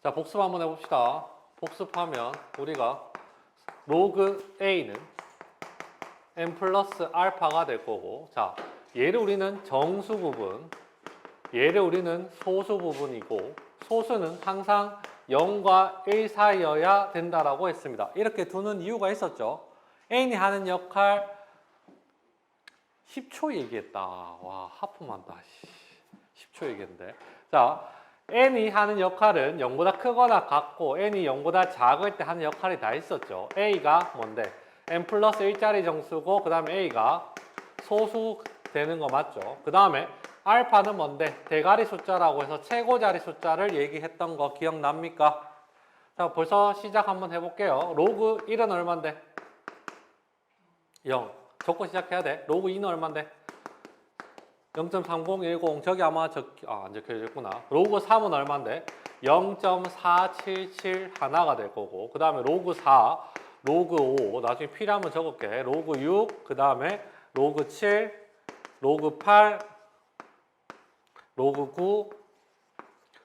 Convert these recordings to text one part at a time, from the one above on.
자, 복습 한번 해봅시다. 복습하면 우리가 로그 A는 n 플러스 알파가 될 거고, 자, 얘를 우리는 정수 부분, 얘를 우리는 소수 부분이고, 소수는 항상 0과 1 사이여야 된다라고 했습니다. 이렇게 두는 이유가 있었죠. n이 하는 역할 10초 얘기했다. 와, 하품한다. 10초 얘기했는데. 자, n이 하는 역할은 0보다 크거나 같고 n이 0보다 작을 때 하는 역할이 다 있었죠. a가 뭔데? n 플러스 1짜리 정수고 그 다음에 a가 소수 되는 거 맞죠? 그 다음에 알파는 뭔데? 대가리 숫자라고 해서 최고자리 숫자를 얘기했던 거 기억납니까? 자, 벌써 시작 한번 해볼게요. 로그 1은 얼만데? 0. 적고 시작해야 돼. 로그 2는 얼만데? 0.3010. 저기 아마 안 적혀졌구나. 로그 3은 얼만데? 0.477 하나가 될 거고, 그 다음에 로그 4, 로그 5, 나중에 필요하면 적을게. 로그 6, 그 다음에 로그 7, 로그 8, 로그 9,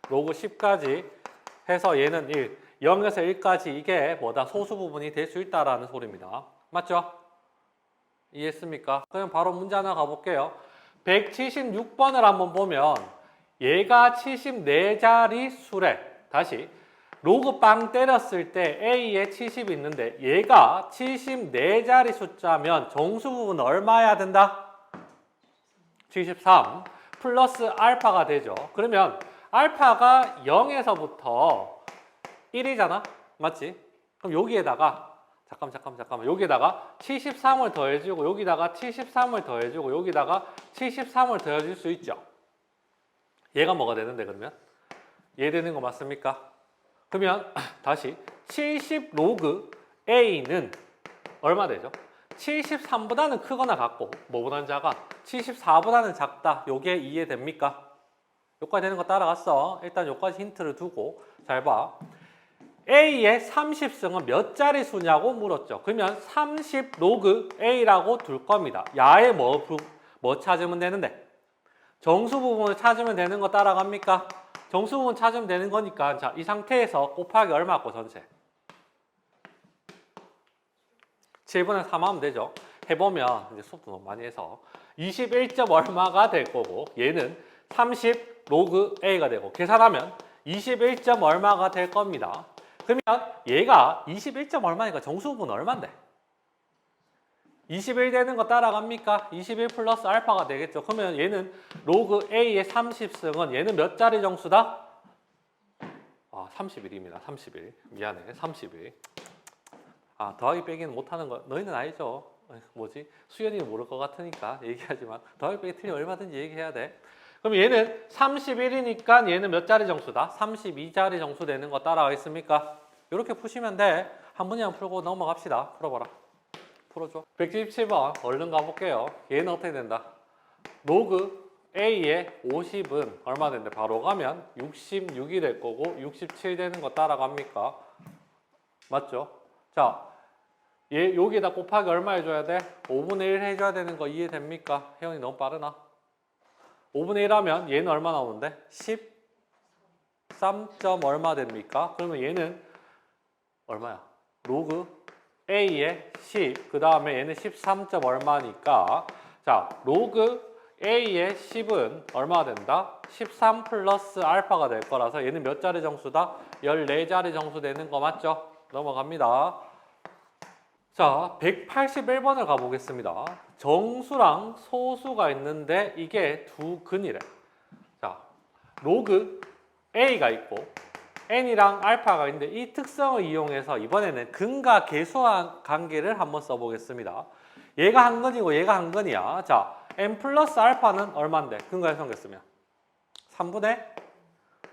로그 10까지 해서 얘는 1, 0에서 1까지 이게 뭐다? 소수 부분이 될 수 있다라는 소리입니다. 맞죠? 이해했습니까? 그럼 바로 문제 하나 가볼게요. 176번을 한번 보면 얘가 74자리 수래. 다시 로그 빵 때렸을 때 A에 70이 있는데 얘가 74자리 숫자면 정수 부분은 얼마여야 된다? 73 플러스 알파가 되죠. 그러면 알파가 0에서부터 1이잖아? 맞지? 그럼 여기에다가 잠깐만. 여기다가 73을 더해주고 여기다가 73을 더해주고 여기다가 73을 더해줄 수 있죠. 얘가 뭐가 되는데 그러면? 얘 되는 거 맞습니까? 그러면 다시 70 로그 A는 얼마 되죠? 73보다는 크거나 같고 뭐보다는 작아? 74보다는 작다. 요게 이해됩니까? 여기까지 되는 거 따라갔어. 일단 여기까지 힌트를 두고 잘 봐. A의 30승은 몇 자리 수냐고 물었죠. 그러면 30 로그 A라고 둘 겁니다. 야에 뭐 찾으면 되는데? 정수 부분을 찾으면 되는 거 따라갑니까? 정수 부분 찾으면 되는 거니까 자, 이 상태에서 곱하기 얼마고 전체? 7분의 3 하면 되죠. 해보면 이제 수업도 너무 많이 해서 21점 얼마가 될 거고 얘는 30 로그 A가 되고 계산하면 21점 얼마가 될 겁니다. 그러면 얘가 21점 얼마니까 정수 부분 얼마인데? 21 되는 거 따라갑니까? 21 플러스 알파가 되겠죠. 그러면 얘는 로그 A의 30승은 얘는 몇 자리 정수다? 31입니다. 31. 미안해. 31. 더하기 빼기는 못하는 거 너희는 알죠? 뭐지? 수연이는 모를 것 같으니까 얘기하지만 더하기 빼기 틀리면 얼마든지 얘기해야 돼. 그럼 얘는 31이니까 얘는 몇 자리 정수다? 32자리 정수 되는 거 따라가겠습니까? 이렇게 푸시면 돼. 한 문제만 풀고 넘어갑시다. 풀어봐라. 풀어줘. 177번 얼른 가볼게요. 얘는 어떻게 된다? 로그 A의 50은 얼마 된대? 바로 가면 66이 될 거고 67 되는 거 따라갑니까? 맞죠? 자, 얘 여기에다 곱하기 얼마 해줘야 돼? 5분의 1 해줘야 되는 거 이해됩니까? 혜영이 너무 빠르나? 5분의 1 하면 얘는 얼마 나오는데? 13점 얼마 됩니까? 그러면 얘는 얼마야? 로그 A의 10, 그 다음에 얘는 13점 얼마니까 자, 로그 A의 10은 얼마가 된다? 13 플러스 알파가 될 거라서 얘는 몇 자리 정수다? 14자리 정수 되는 거 맞죠? 넘어갑니다. 자, 181번을 가보겠습니다. 정수랑 소수가 있는데 이게 두 근이래. 자, 로그 A가 있고 n이랑 알파가 있는데 이 특성을 이용해서 이번에는 근과 계수한 관계를 한번 써보겠습니다. 얘가 한 근이고 얘가 한 근이야. 자, n 플러스 알파는 얼마인데? 근과 계수한 게 쓰면 3분의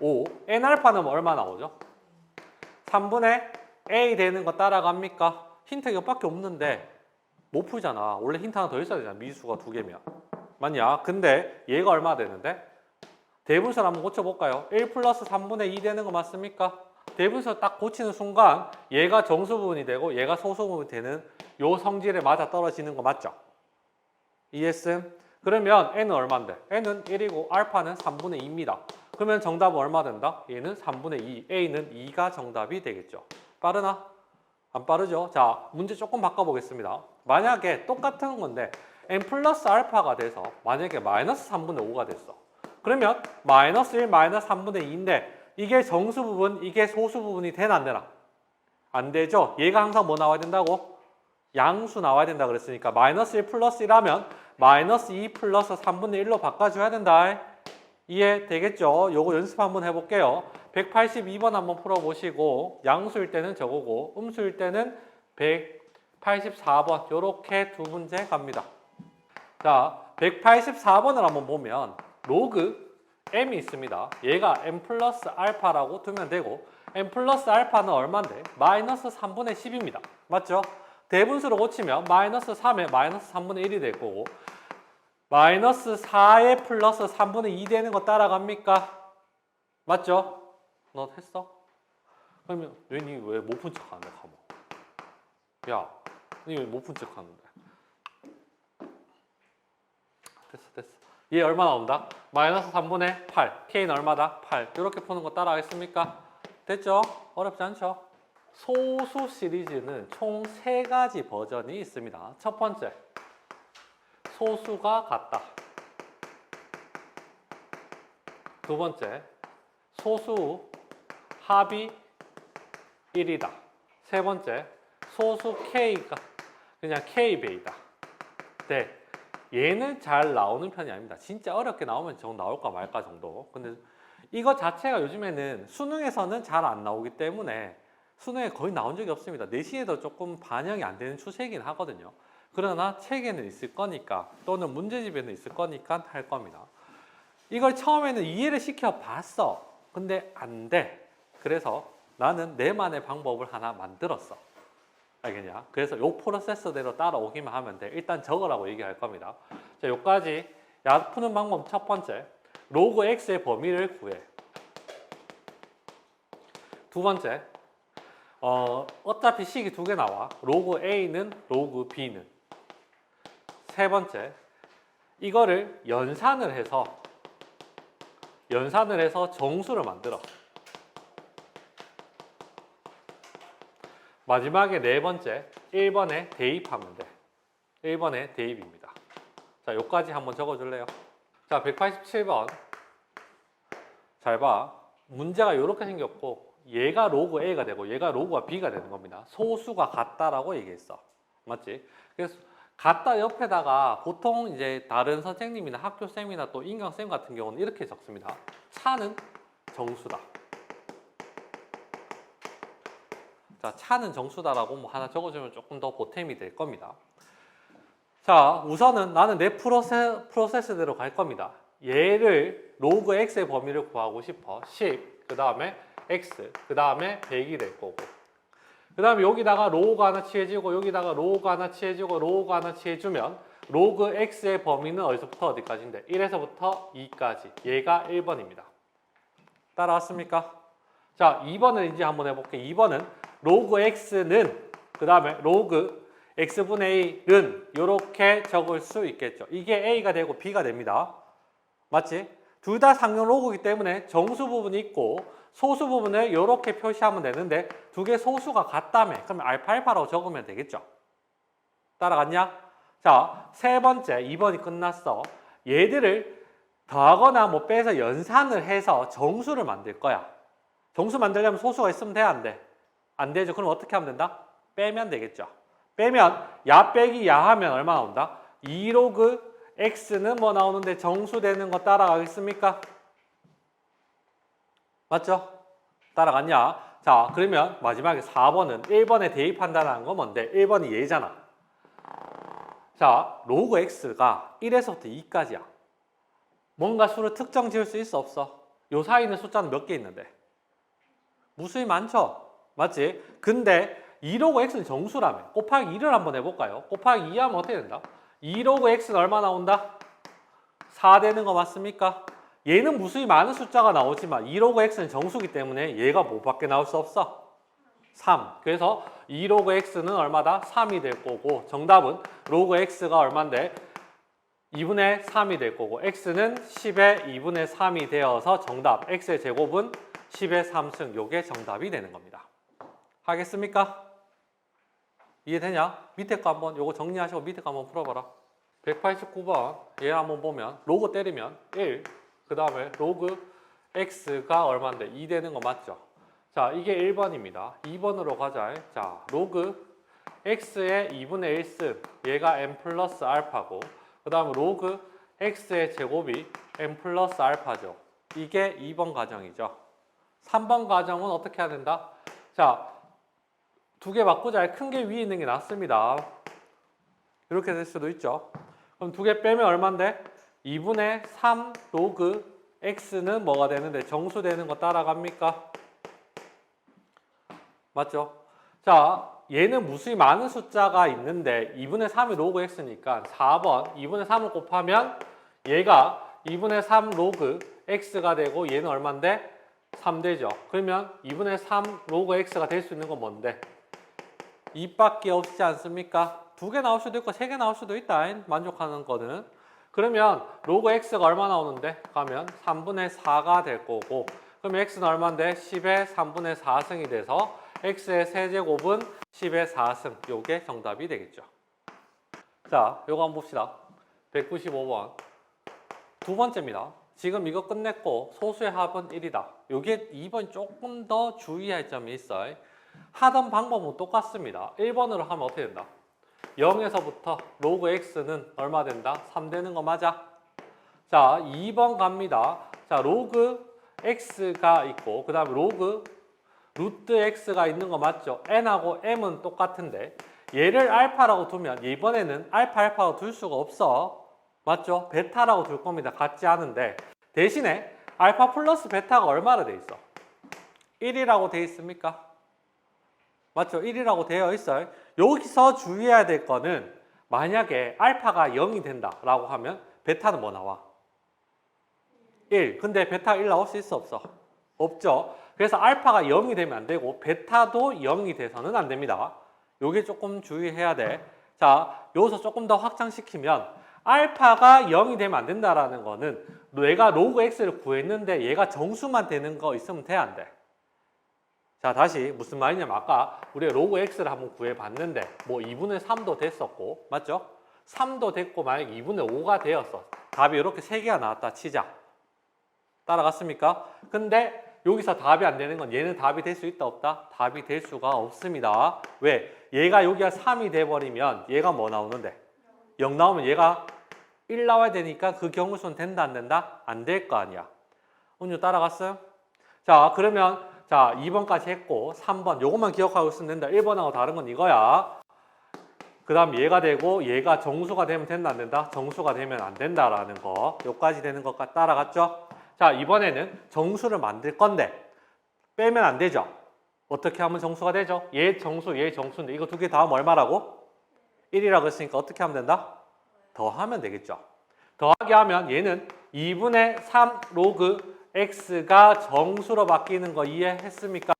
5. n 알파는 얼마 나오죠? 3분의 a 되는 거 따라갑니까? 힌트 이것밖에 없는데 못 풀잖아. 원래 힌트 하나 더 있어야 되잖아. 미수가 두 개면. 맞냐? 근데 얘가 얼마 되는데? 대분수를 한번 고쳐볼까요? 1 플러스 3분의 2 되는 거 맞습니까? 대분수 딱 고치는 순간 얘가 정수 부분이 되고 얘가 소수 부분이 되는 요 성질에 맞아 떨어지는 거 맞죠? 이해했음? 그러면 n은 얼마인데? n은 1이고 알파는 3분의 2입니다. 그러면 정답은 얼마 된다? 얘는 3분의 2, A는 2가 정답이 되겠죠. 빠르나? 안 빠르죠? 자, 문제 조금 바꿔보겠습니다. 만약에 똑같은 건데 n 플러스 알파가 돼서 만약에 마이너스 3분의 5가 됐어. 그러면 마이너스 1, 마이너스 3분의 2인데 이게 정수 부분, 이게 소수 부분이 되나 안 되나? 안 되죠? 얘가 항상 뭐 나와야 된다고? 양수 나와야 된다 그랬으니까 마이너스 1 플러스 1하면 마이너스 2 플러스 3분의 1로 바꿔줘야 된다. 이해되겠죠? 요거 연습 한번 해볼게요. 182번 한번 풀어보시고 양수일 때는 저거고 음수일 때는 184번 요렇게 두 문제 갑니다. 자, 184번을 한번 보면 로그 m이 있습니다. 얘가 m 플러스 알파라고 두면 되고 m 플러스 알파는 얼마인데? 마이너스 3분의 10입니다. 맞죠? 대분수로 고치면 마이너스 3에 마이너스 3분의 1이 될 거고 마이너스 4에 플러스 3분의 2 되는 거 따라갑니까? 맞죠? 너 했어? 그러면 왜 못 푼 척 하는데? 가만. 야, 니 왜 못 푼 척 하는데? 됐어. 얘 얼마 나온다? 마이너스 3분의 8. K는 얼마다? 8. 이렇게 푸는 거 따라하겠습니까? 됐죠? 어렵지 않죠? 소수 시리즈는 총 3가지 버전이 있습니다. 첫 번째, 소수가 같다. 두 번째, 소수 합이 1이다. 세 번째, 소수 K가 그냥 K배이다. 네, 얘는 잘 나오는 편이 아닙니다. 진짜 어렵게 나오면 정 나올까 말까 정도. 근데 이거 자체가 요즘에는 수능에서는 잘 안 나오기 때문에 수능에 거의 나온 적이 없습니다. 내신에도 조금 반영이 안 되는 추세이긴 하거든요. 그러나 책에는 있을 거니까 또는 문제집에는 있을 거니까 할 겁니다. 이걸 처음에는 이해를 시켜봤어. 근데 안 돼. 그래서 나는 내만의 방법을 하나 만들었어. 알겠냐? 그래서 요 프로세스대로 따라오기만 하면 돼. 일단 적으라고 얘기할 겁니다. 자, 요까지 푸는 방법 첫 번째, 로그 x의 범위를 구해. 두 번째, 어차피 식이 2개 나와. 로그 a는 로그 b는. 세 번째, 이거를 연산을 해서 정수를 만들어. 마지막에 네 번째, 1번에 대입하면 돼. 1번에 대입입니다. 자, 요까지 한번 적어줄래요? 자, 187번. 잘 봐. 문제가 이렇게 생겼고 얘가 로그 A가 되고 얘가 로그가 B가 되는 겁니다. 소수가 같다라고 얘기했어. 맞지? 그래서 같다 옆에다가 보통 이제 다른 선생님이나 학교쌤이나 또 인강쌤 같은 경우는 이렇게 적습니다. 차는 정수다. 자, 차는 정수다라고 뭐 하나 적어주면 조금 더 보탬이 될 겁니다. 자, 우선은 나는 내 프로세스대로 갈 겁니다. 얘를 로그 x의 범위를 구하고 싶어. 10, 그 다음에 x, 그 다음에 100이 될 거고. 그 다음에 여기다가 로우가 하나 취해지고 여기다가 로우가 하나 취해지고 로우가 하나 취해주면 로그 x의 범위는 어디서부터 어디까지인데? 1에서부터 2까지. 얘가 1번입니다. 따라왔습니까? 자, 2번을 이제 한번 해볼게. 2번은 로그 x는 그 다음에 로그 x분의 1은 이렇게 적을 수 있겠죠. 이게 a가 되고 b가 됩니다. 맞지? 둘 다 상용 로그이기 때문에 정수 부분이 있고 소수 부분을 이렇게 표시하면 되는데 두 개 소수가 같다며. 그러면 알파라고 적으면 되겠죠. 따라갔냐? 자, 세 번째 2번이 끝났어. 얘들을 더하거나 뭐 빼서 연산을 해서 정수를 만들 거야. 정수 만들려면 소수가 있으면 돼? 안 돼? 안 되죠. 그럼 어떻게 하면 된다? 빼면 되겠죠. 빼면 야 빼기 야 하면 얼마 나온다? 2로그 x는 뭐 나오는데 정수 되는 거 따라가겠습니까? 맞죠? 따라갔냐? 자, 그러면 마지막에 4번은 1번에 대입한다는 건 뭔데? 1번이 얘잖아. 자, 로그 x가 1에서부터 2까지야. 뭔가 수를 특정 지을 수 있어 없어? 요 사이에 있는 숫자는 몇 개 있는데? 무수히 많죠? 맞지? 근데 2로그 x는 정수라며. 곱하기 2를 한번 해볼까요? 곱하기 2 하면 어떻게 된다? 2로그 x는 얼마 나온다? 4 되는 거 맞습니까? 얘는 무수히 많은 숫자가 나오지만 2로그 x는 정수기 때문에 얘가 뭐밖에 나올 수 없어? 3. 그래서 2로그 x는 얼마다? 3이 될 거고 정답은 로그 x가 얼만데? 2분의 3이 될 거고 x는 10의 2분의 3이 되어서 정답 x의 제곱은 10의 3승 요게 정답이 되는 겁니다. 하겠습니까? 이해되냐? 밑에 거 한번 요거 정리하시고 밑에 거 한번 풀어봐라. 189번 얘 한번 보면 로그 때리면 1, 그 다음에 로그 x가 얼마인데 2 되는 거 맞죠? 자, 이게 1번입니다. 2번으로 가자. 자, 로그 x의 2분의 1승 얘가 n 플러스 알파고 그 다음에 로그 x의 제곱이 n 플러스 알파죠. 이게 2번 가정이죠. 3번 가정은 어떻게 해야 된다? 자, 두 개 바꾸자. 큰 게 위에 있는 게 낫습니다. 이렇게 될 수도 있죠. 그럼 두 개 빼면 얼마인데? 2분의 3 로그 x는 뭐가 되는데? 정수 되는 거 따라갑니까? 맞죠? 자, 얘는 무수히 많은 숫자가 있는데 2분의 3이 로그 x니까 4번 2분의 3을 곱하면 얘가 2분의 3 로그 x가 되고 얘는 얼마인데? 3 되죠. 그러면 2분의 3 로그 x가 될 수 있는 건 뭔데? 2밖에 없지 않습니까? 2개 나올 수도 있고 3개 나올 수도 있다. 만족하는 거는. 그러면 로그 x가 얼마 나오는데? 가면 3분의 4가 될 거고 그러면 x는 얼마인데? 10의 3분의 4승이 돼서 x의 세제곱은 10의 4승. 요게 정답이 되겠죠. 자, 요거 한번 봅시다. 195번. 두 번째입니다. 지금 이거 끝냈고 소수의 합은 1이다. 요게 2번 조금 더 주의할 점이 있어요. 하던 방법은 똑같습니다. 1번으로 하면 어떻게 된다? 0에서부터 로그 x는 얼마 된다? 3 되는 거 맞아? 자, 2번 갑니다. 자, 로그 x가 있고 그 다음에 로그 루트 x가 있는 거 맞죠? n하고 m은 똑같은데 얘를 알파라고 두면 이번에는 알파라고 둘 수가 없어. 맞죠? 베타라고 둘 겁니다. 같지 않은데 대신에 알파 플러스 베타가 얼마나 돼 있어? 1이라고 돼 있습니까? 맞죠? 1이라고 되어 있어요. 여기서 주의해야 될 거는 만약에 알파가 0이 된다라고 하면 베타는 뭐 나와? 1. 근데 베타가 1 나올 수 있어 없어? 없죠. 그래서 알파가 0이 되면 안 되고 베타도 0이 돼서는 안 됩니다. 요게 조금 주의해야 돼. 자, 여기서 조금 더 확장시키면 알파가 0이 되면 안 된다라는 거는 내가 로그 x를 구했는데 얘가 정수만 되는 거 있으면 돼, 안 돼? 자, 다시 무슨 말이냐면 아까 우리가 로그 x를 한번 구해봤는데 뭐 2분의 3도 됐었고 맞죠? 3도 됐고 만약 2분의 5가 되었어. 답이 이렇게 3개가 나왔다 치자. 따라갔습니까? 근데 여기서 답이 안 되는 건 얘는 답이 될 수 있다 없다? 답이 될 수가 없습니다. 왜? 얘가 여기가 3이 돼버리면 얘가 뭐 나오는데? 0 나오면 얘가 1 나와야 되니까 그 경우수는 된다 안 된다? 안 될 거 아니야. 은유 따라갔어요? 자, 그러면 자 2번까지 했고 3번 요것만 기억하고 있으면 된다. 1번하고 다른 건 이거야. 그 다음 얘가 되고 얘가 정수가 되면 된다 안 된다? 정수가 되면 안 된다라는 거. 요까지 되는 것까지 따라갔죠? 자, 이번에는 정수를 만들 건데 빼면 안 되죠? 어떻게 하면 정수가 되죠? 얘 정수, 얘 정수인데 이거 두 개 다 하면 얼마라고? 1이라고 했으니까 어떻게 하면 된다? 더하면 되겠죠. 더하기 하면 얘는 2분의 3 로그 x가 정수로 바뀌는 거 이해했습니까?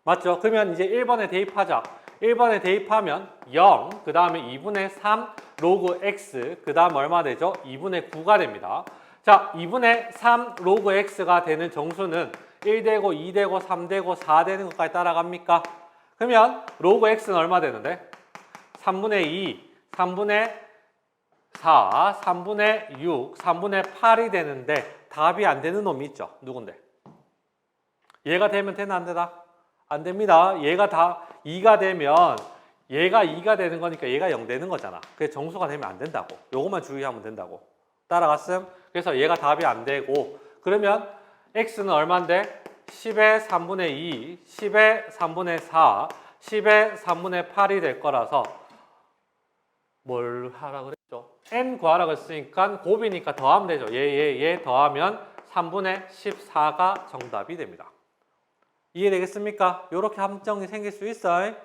맞죠? 그러면 이제 1번에 대입하자. 1번에 대입하면 0, 그 다음에 2분의 3 로그 x, 그 다음 얼마 되죠? 2분의 9가 됩니다. 자, 2분의 3 로그 x가 되는 정수는 1 되고 2 되고 3 되고 4 되는 것까지 따라갑니까? 그러면 로그 x는 얼마 되는데? 3분의 2, 3분의 4, 3분의 6, 3분의 8이 되는데 답이 안 되는 놈이 있죠. 누군데? 얘가 되면 되나 안 되나? 안 됩니다. 얘가 다 2가 되면 얘가 2가 되는 거니까 얘가 0 되는 거잖아. 그래서 정수가 되면 안 된다고. 요것만 주의하면 된다고. 따라갔음? 그래서 얘가 답이 안 되고 그러면 x는 얼마인데? 10의 3분의 2, 10의 3분의 4, 10의 3분의 8이 될 거라서 뭘 하라 그랬죠? n 구하라고 했으니까 곱이니까 더하면 되죠. 얘 더하면 3분의 14가 정답이 됩니다. 이해되겠습니까? 이렇게 함정이 생길 수 있어요.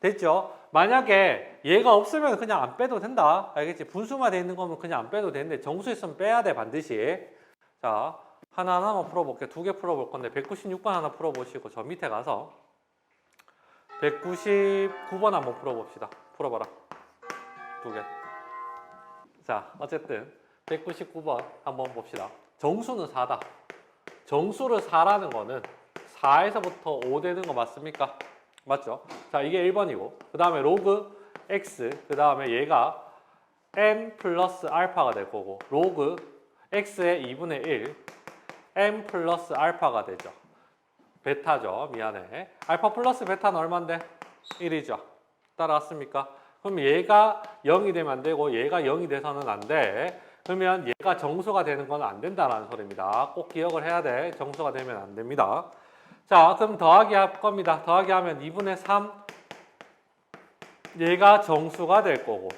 됐죠? 만약에 얘가 없으면 그냥 안 빼도 된다. 알겠지? 분수만 돼 있는 거면 그냥 안 빼도 되는데 정수 있으면 빼야 돼 반드시. 자, 하나하나만 풀어볼게요. 2개 풀어볼 건데 196번 하나 풀어보시고 저 밑에 가서 199번 한번 풀어봅시다. 풀어봐라. 2개. 자, 어쨌든 199번 한번 봅시다. 정수는 4다. 정수를 4라는 거는 4에서부터 5 되는 거 맞습니까? 맞죠? 자, 이게 1번이고 그 다음에 로그 x 그 다음에 얘가 n 플러스 알파가 될 거고 로그 x의 2분의 1 n 플러스 알파가 되죠. 베타죠. 미안해. 알파 플러스 베타는 얼마인데? 1이죠. 따라왔습니까? 그럼 얘가 0이 되면 안 되고 얘가 0이 돼서는 안 돼. 그러면 얘가 정수가 되는 건 안 된다는 소리입니다. 꼭 기억을 해야 돼. 정수가 되면 안 됩니다. 자, 그럼 더하기 할 겁니다. 더하기 하면 2분의 3 얘가 정수가 될 거고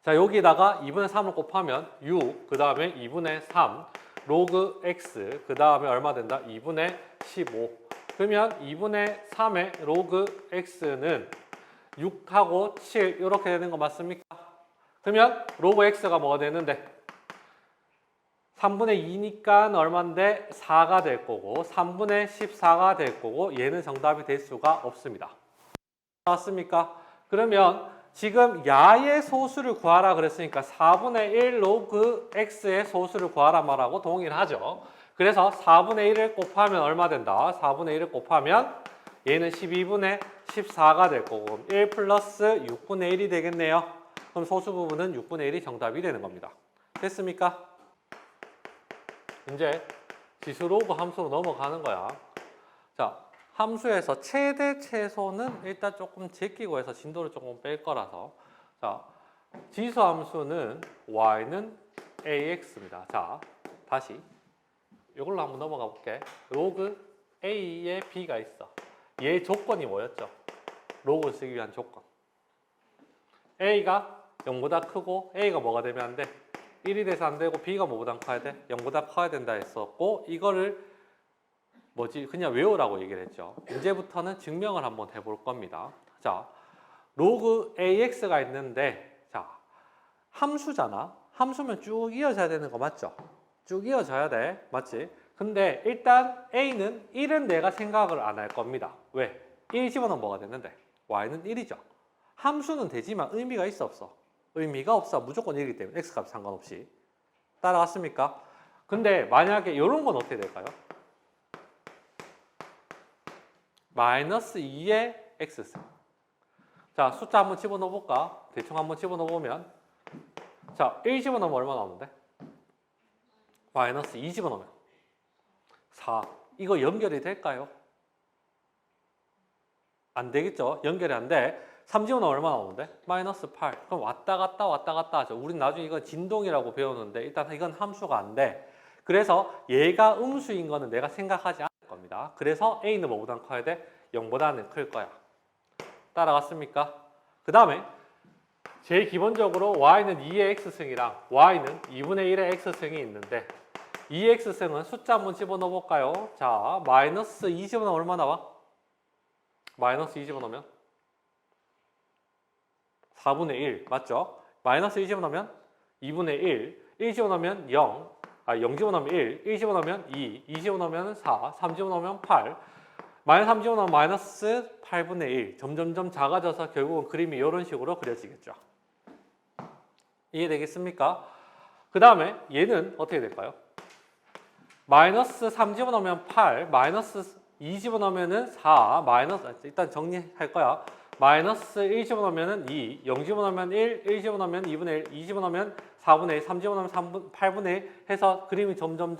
자, 여기다가 2분의 3을 곱하면 6, 그 다음에 2분의 3 로그 x 그 다음에 얼마 된다? 2분의 15 그러면 2분의 3의 로그 x는 6하고 7 이렇게 되는 거 맞습니까? 그러면 로그 x가 뭐가 되는데 3분의 2니까 얼마인데 4가 될 거고 3분의 14가 될 거고 얘는 정답이 될 수가 없습니다. 맞습니까? 그러면 지금 야의 소수를 구하라 그랬으니까 4분의 1 로그 x의 소수를 구하라 말하고 동일하죠. 그래서 4분의 1을 곱하면 얼마 된다? 4분의 1을 곱하면 얘는 12분의 14가 될 거고 1 플러스 6분의 1이 되겠네요. 그럼 소수 부분은 6분의 1이 정답이 되는 겁니다. 됐습니까? 이제 지수 로그 함수로 넘어가는 거야. 자, 함수에서 최대 최소는 일단 조금 제끼고 해서 진도를 조금 뺄 거라서 자, 지수 함수는 y는 ax입니다. 자, 다시 이걸로 한번 넘어가 볼게. 로그 a에 b가 있어. 얘 조건이 뭐였죠? 로그를 쓰기 위한 조건. a가 0보다 크고 a가 뭐가 되면 안 돼? 1이 돼서 안 되고 b가 뭐보다 커야 돼? 0보다 커야 된다 했었고 이거를 그냥 외우라고 얘기를 했죠. 이제부터는 증명을 한번 해볼 겁니다. 자, 로그 ax가 있는데 자, 함수잖아. 함수면 쭉 이어져야 되는 거 맞죠? 쭉 이어져야 돼. 맞지? 근데 일단 a는 1은 내가 생각을 안 할 겁니다. 왜? 1 집어넣으면 뭐가 되는데? y는 1이죠. 함수는 되지만 의미가 있어 없어? 의미가 없어. 무조건 1이기 때문에 x값 상관없이. 따라갔습니까? 근데 만약에 이런 건 어떻게 될까요? 마이너스 2의 x승. 자, 숫자 한번 집어넣어 볼까? 대충 한번 집어넣어 보면 자, 1 집어넣으면 얼마 나오는데? 마이너스 2 집어넣으면 4. 이거 연결이 될까요? 안 되겠죠? 연결이 안 돼. 3 집어넣으면 얼마 나오는데? 마이너스 8. 그럼 왔다 갔다 왔다 갔다 하죠. 우린 나중에 이건 진동이라고 배우는데 일단 이건 함수가 안 돼. 그래서 얘가 음수인 거는 내가 생각하지 않을 겁니다. 그래서 a는 뭐보다 커야 돼? 0보다는 클 거야. 따라갔습니까? 그 다음에 제일 기본적으로 y는 2의 x승이랑 y는 2분의 1의 x승이 있는데 2의 x승은 숫자 한번 집어넣어 볼까요? 자, 마이너스 2 집어넣으면 얼마 나와? 마이너스 2 집어넣으면 4분의 1 맞죠? 마이너스 2 집어넣으면 2분의 1 1 집어넣으면 0 집어넣으면 1 집어넣으면 2 집어넣으면 4 3 집어넣으면 8 마이너스 3 집어넣으면 마이너스 8분의 1 점점점 작아져서 결국은 그림이 이런 식으로 그려지겠죠. 이해되겠습니까? 그 다음에 얘는 어떻게 될까요? 마이너스 3 집어넣으면 8 마이너스 2 집어넣으면 4 마이너스 일단 정리할 거야. 마이너스 1 집어넣으면 2 0 집어넣으면 1 집어넣으면 2분의 1 2 집어넣으면 4분의 1 3 집어넣으면 8분의 1 해서 그림이 점점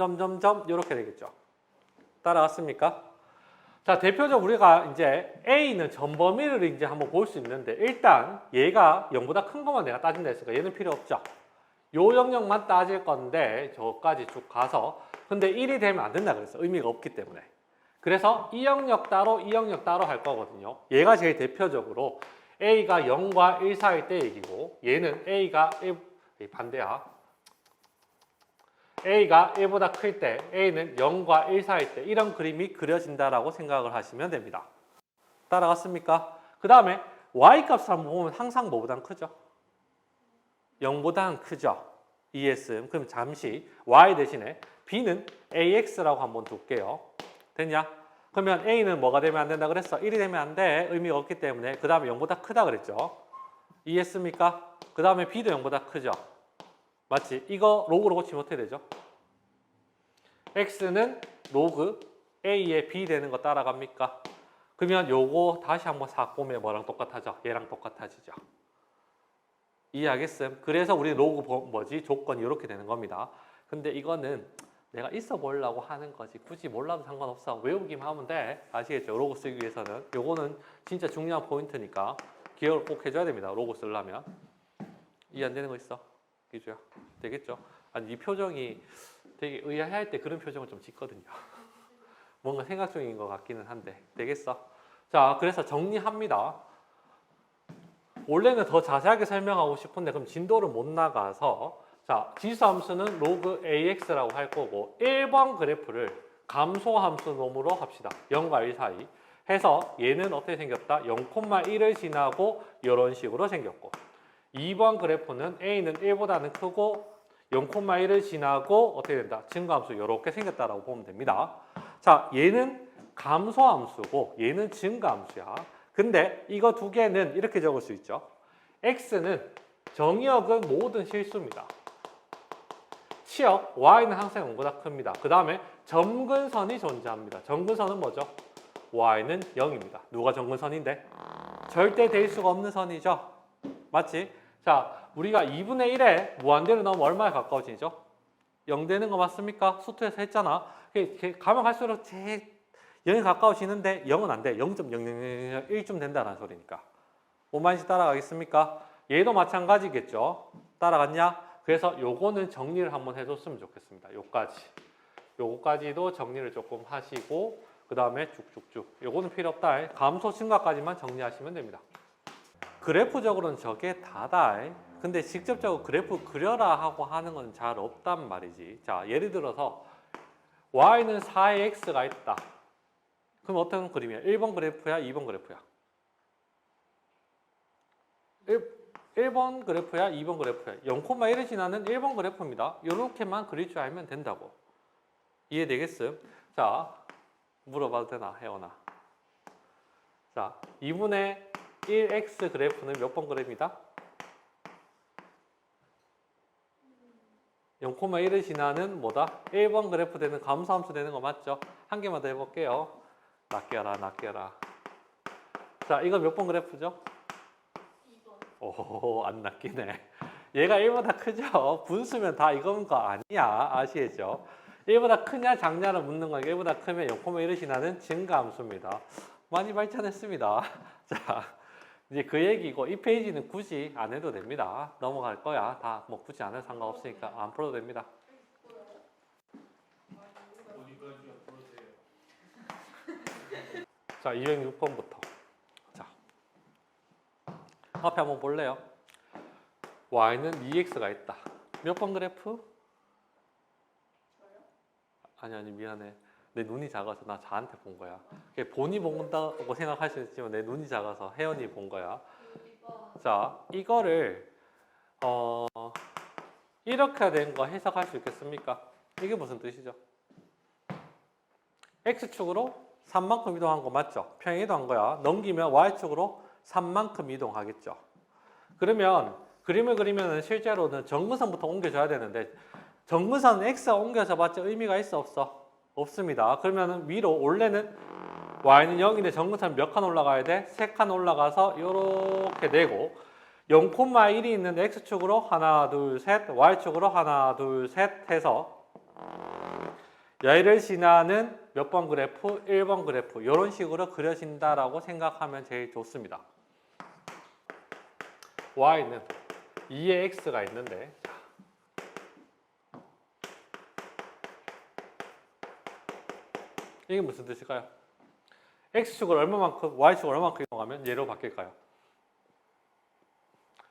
이렇게 되겠죠. 따라왔습니까? 자, 대표적으로 우리가 이제 A는 전범위를 이제 한번 볼 수 있는데 일단 얘가 0보다 큰 것만 내가 따진다 했으니까 얘는 필요 없죠. 요 영역만 따질 건데 저까지 쭉 가서 근데 1이 되면 안 된다 그랬어. 의미가 없기 때문에. 그래서 이 영역 따로 이 영역 따로 할 거거든요. 얘가 제일 대표적으로 A가 0과 1 사이일 때 얘기고 얘는 A가 1 반대야. A가 1보다 클 때 A는 0과 1 사이일 때 이런 그림이 그려진다라고 생각을 하시면 됩니다. 따라갔습니까? 그 다음에 Y값을 한번 보면 항상 뭐보단 크죠? 0보다는 크죠? ES. 그럼 잠시 Y 대신에 B는 AX라고 한번 둘게요. 됐냐? 그러면 A는 뭐가 되면 안 된다 그랬어? 1이 되면 안 돼. 의미가 없기 때문에 그 다음에 0보다 크다 그랬죠? 이해했습니까? 그 다음에 B도 0보다 크죠? 맞지? 이거 로그로 고치면 어떻게 되죠? x는 로그 a의 b 되는 거 따라갑니까? 그러면 요거 다시 한번 싹 보면 뭐랑 똑같아져? 얘랑 똑같아지죠. 이해하겠음? 그래서 우리 로그 뭐지? 조건이 이렇게 되는 겁니다. 근데 이거는 내가 있어 보려고 하는 거지. 굳이 몰라도 상관없어. 외우기만 하면 돼. 아시겠죠? 로그 쓰기 위해서는. 요거는 진짜 중요한 포인트니까 기억을 꼭 해줘야 됩니다. 로그 쓰려면. 이해 안 되는 거 있어? 기주야. 되겠죠? 아니, 이 표정이 되게 의아해할 때 그런 표정을 좀 짓거든요. 뭔가 생각 중인 것 같기는 한데. 되겠어? 자, 그래서 정리합니다. 원래는 더 자세하게 설명하고 싶은데 그럼 진도를 못 나가서 자, 지수함수는 로그 AX라고 할 거고 1번 그래프를 감소함수 놈으로 합시다. 0과 1 사이 해서 얘는 어떻게 생겼다? 0,1을 지나고 이런 식으로 생겼고 2번 그래프는 A는 1보다는 크고 0,1을 지나고 어떻게 된다? 증가함수 이렇게 생겼다라고 보면 됩니다. 자, 얘는 감소함수고 얘는 증가함수야. 근데 이거 두 개는 이렇게 적을 수 있죠. X는 정의역은 모든 실수입니다. 치역 Y는 항상 0보다 큽니다. 그 다음에 점근선이 존재합니다. 점근선은 뭐죠? Y는 0입니다. 누가 점근선인데? 절대 될 수가 없는 선이죠. 맞지? 자, 우리가 2분의 1에 무한대로 넣으면 얼마에 가까워지죠? 0 되는 거 맞습니까? 수투에서 했잖아. 가면 갈수록 제일 0이 가까워지는데 0은 안 돼. 0.001쯤 된다는 소리니까. 오만시 따라가겠습니까? 얘도 마찬가지겠죠. 따라갔냐? 그래서 요거는 정리를 한번 해줬으면 좋겠습니다. 요까지. 요거까지도 정리를 조금 하시고 그 다음에 쭉쭉쭉. 요거는 필요 없다. 감소 증가까지만 정리하시면 됩니다. 그래프적으로는 저게 다다. 근데 직접적으로 그래프 그려라 하고 하는 건 잘 없단 말이지. 자, 예를 들어서 y는 4의 x가 있다. 그럼 어떤 그림이야? 1번 그래프야? 2번 그래프야? 1번 그래프야? 2번 그래프야? 0,1을 지나는 1번 그래프입니다. 이렇게만 그릴 줄 알면 된다고. 이해되겠음? 자, 물어봐도 되나? 혜원아. 자, 2분의 1x 그래프는 몇 번 그래프입니다? 0,1을 지나는 뭐다? 1번 그래프 되는 감소함수 되는 거 맞죠? 한 개만 더 해볼게요. 낚여라, 낚여라. 자, 이거 몇 번 그래프죠? 2번. 오, 안 낚이네. 얘가 1보다 크죠? 분수면 다 이건 거 아니야. 아시겠죠? 1보다 크냐 작냐를 묻는 거니까 1보다 크면 0,1을 지나는 증가함수입니다. 많이 발전했습니다. 자, 이제 그 얘기고 이 페이지는 굳이 안 해도 됩니다. 넘어갈 거야. 다 뭐 굳이 안 해도 상관없으니까 안 풀어도 됩니다. 자, 206번부터. 자, 앞에 한번 볼래요? y는 2x가 있다. 몇 번 그래프? 아니 미안해. 내 눈이 작아서 나 자한테 본 거야. 본이 본다고 생각할 수 있지만 내 눈이 작아서 혜연이 본 거야. 자, 이거를 이렇게 된 거 해석할 수 있겠습니까? 이게 무슨 뜻이죠? x축으로 3만큼 이동한 거 맞죠? 평행 이동한 거야. 넘기면 y축으로 3만큼 이동하겠죠. 그러면 그림을 그리면 실제로는 정근선부터 옮겨줘야 되는데 정근선 x가 옮겨져 봤자 의미가 있어 없어? 없습니다. 그러면 위로 원래는 y는 0인데 정근선 몇 칸 올라가야 돼? 3칸 올라가서 이렇게 되고 0,1이 있는 x축으로 하나 둘 셋 y축으로 하나 둘 셋 해서 얘를 지나는 몇 번 그래프? 1번 그래프 이런 식으로 그려진다라고 생각하면 제일 좋습니다. y는 2의 x가 있는데 이게 무슨 뜻일까요? x축을 얼마만큼, y축을 얼마만큼 이동하면 얘로 바뀔까요?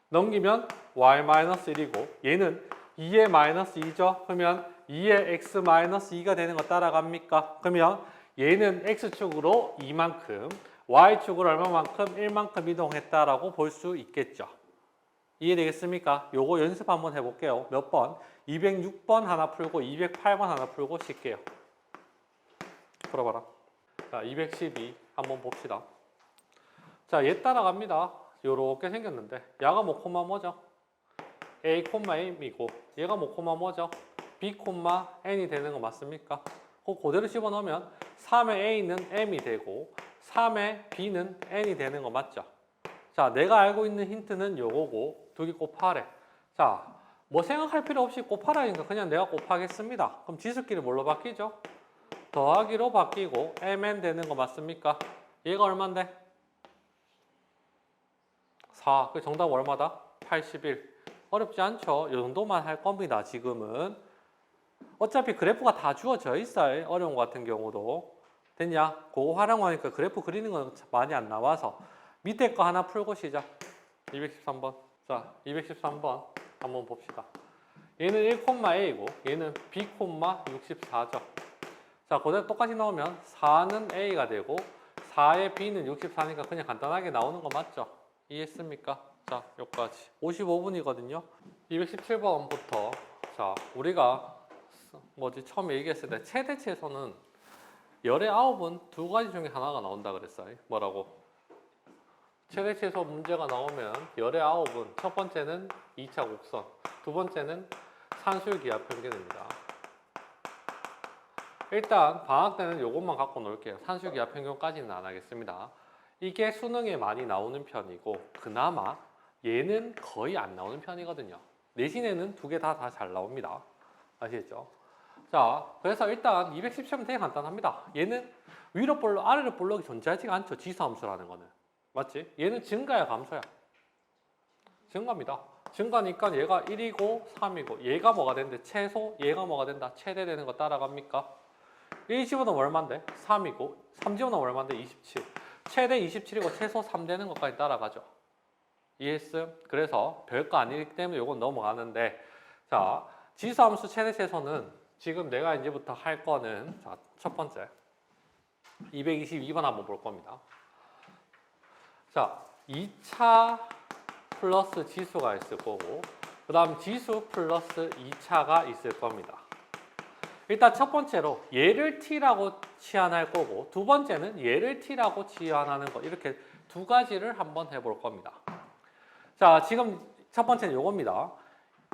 넘기면 y-1이고 얘는 2의 마이너스 2죠? 그러면 2의 x-2가 되는 거 따라갑니까? 그러면 얘는 x축으로 2만큼, y축으로 얼마만큼? 1만큼 이동했다라고 볼 수 있겠죠. 이해되겠습니까? 요거 연습 한번 해볼게요. 몇 번? 206번 하나 풀고 208번 하나 풀고 쉴게요. 풀어봐라. 자, 212 한번 봅시다. 자, 얘 따라갑니다. 요렇게 생겼는데 야가 뭐 콤마 뭐죠? a, m이고 얘가 뭐 콤마 뭐죠? b, n이 되는 거 맞습니까? 그대로 집어넣으면 3의 a는 m이 되고 3의 b는 n이 되는 거 맞죠? 자, 내가 알고 있는 힌트는 요거고 두 개 곱하래. 자, 뭐 생각할 필요 없이 곱하라니까 그냥 내가 곱하겠습니다. 그럼 지수끼리 뭘로 바뀌죠? 더하기로 바뀌고 mn 되는 거 맞습니까? 얘가 얼만데? 4. 그 정답 얼마다? 81. 어렵지 않죠? 이 정도만 할 겁니다. 지금은. 어차피 그래프가 다 주어져 있어요. 어려운 거 같은 경우도. 됐냐? 그거 활용하니까 그래프 그리는 건 많이 안 나와서 밑에 거 하나 풀고 시작. 213번. 자, 213번 한번 봅시다. 얘는 1,a이고 얘는 b, 64죠. 자, 그대로 똑같이 넣으면 4는 a가 되고 4의 b는 64니까 그냥 간단하게 나오는 거 맞죠? 이해했습니까? 자, 여기까지. 55분이거든요. 217번부터 자, 우리가 처음에 얘기했을 때 최대 최소는 열의 9은 두 가지 중에 하나가 나온다 그랬어요. 뭐라고? 최대 최소 문제가 나오면 열의 9은 첫 번째는 2차 곡선, 두 번째는 산술기하 평균입니다. 일단 방학 때는 이것만 갖고 놀게요. 산술기하 평균까지는 안 하겠습니다. 이게 수능에 많이 나오는 편이고 그나마 얘는 거의 안 나오는 편이거든요. 내신에는 두 개 다 잘 나옵니다. 아시겠죠? 자, 그래서 일단 217은 되게 간단합니다. 얘는 위로 볼록, 아래로 볼록이 존재하지가 않죠. 지수함수라는 거는. 맞지? 얘는 증가야, 감소야? 증가입니다. 증가니까 얘가 1이고 3이고 얘가 뭐가 되는데 최소, 얘가 뭐가 된다? 최대 되는 거 따라갑니까? 1 집어넣으면 얼만데? 3이고 3 집어넣으면 얼만데? 27. 최대 27이고 최소 3 되는 것까지 따라가죠. 이해했음? 그래서 별거 아니기 때문에 이건 넘어가는데 자, 지수함수 최대 최소는 지금 내가 이제부터 할 거는 자, 첫 번째 222번 한번 볼 겁니다. 자, 2차 플러스 지수가 있을 거고 그 다음 지수 플러스 2차가 있을 겁니다. 일단 첫 번째로 얘를 t라고 치환할 거고 두 번째는 얘를 t라고 치환하는 거 이렇게 두 가지를 한번 해볼 겁니다. 자, 지금 첫 번째는 요겁니다.